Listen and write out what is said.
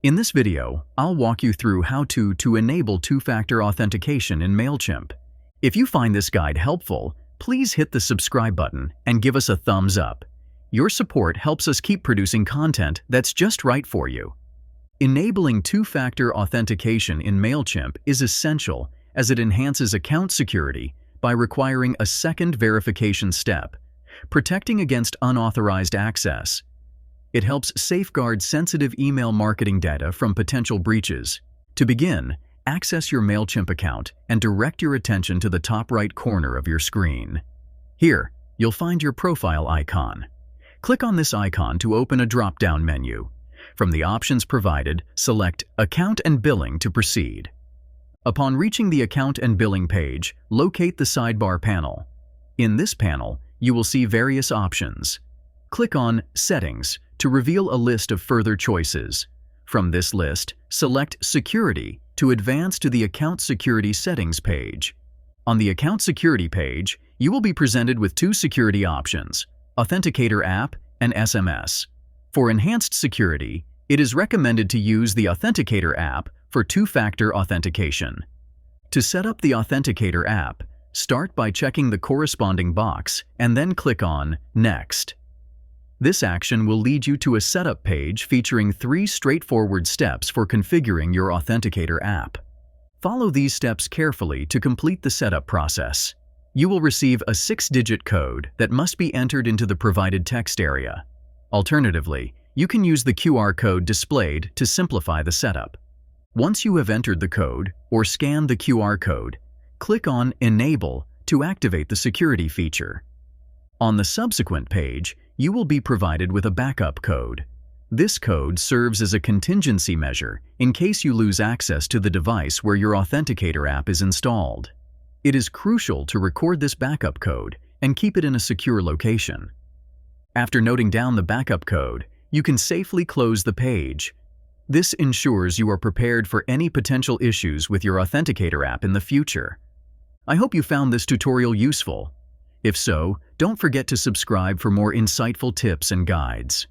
In this video, I'll walk you through how to enable two-factor authentication in Mailchimp. If you find this guide helpful, please hit the subscribe button and give us a thumbs up. Your support helps us keep producing content that's just right for you. Enabling two-factor authentication in Mailchimp is essential as it enhances account security by requiring a second verification step, protecting against unauthorized access. It helps safeguard sensitive email marketing data from potential breaches. To begin, access your Mailchimp account and direct your attention to the top right corner of your screen. Here, you'll find your profile icon. Click on this icon to open a drop-down menu. From the options provided, select Account and Billing to proceed. Upon reaching the Account and Billing page, locate the sidebar panel. In this panel, you will see various options. Click on Settings to reveal a list of further choices. From this list, select Security to advance to the Account Security Settings page. On the Account Security page, you will be presented with two security options, Authenticator app and SMS. For enhanced security, it is recommended to use the Authenticator app for two-factor authentication. To set up the Authenticator app, start by checking the corresponding box and then click on Next. This action will lead you to a setup page featuring 3 straightforward steps for configuring your Authenticator app. Follow these steps carefully to complete the setup process. You will receive a 6-digit code that must be entered into the provided text area. Alternatively, you can use the QR code displayed to simplify the setup. Once you have entered the code or scanned the QR code, click on Enable to activate the security feature. On the subsequent page, you will be provided with a backup code. This code serves as a contingency measure in case you lose access to the device where your Authenticator app is installed. It is crucial to record this backup code and keep it in a secure location. After noting down the backup code, you can safely close the page. This ensures you are prepared for any potential issues with your Authenticator app in the future. I hope you found this tutorial useful. If so, don't forget to subscribe for more insightful tips and guides.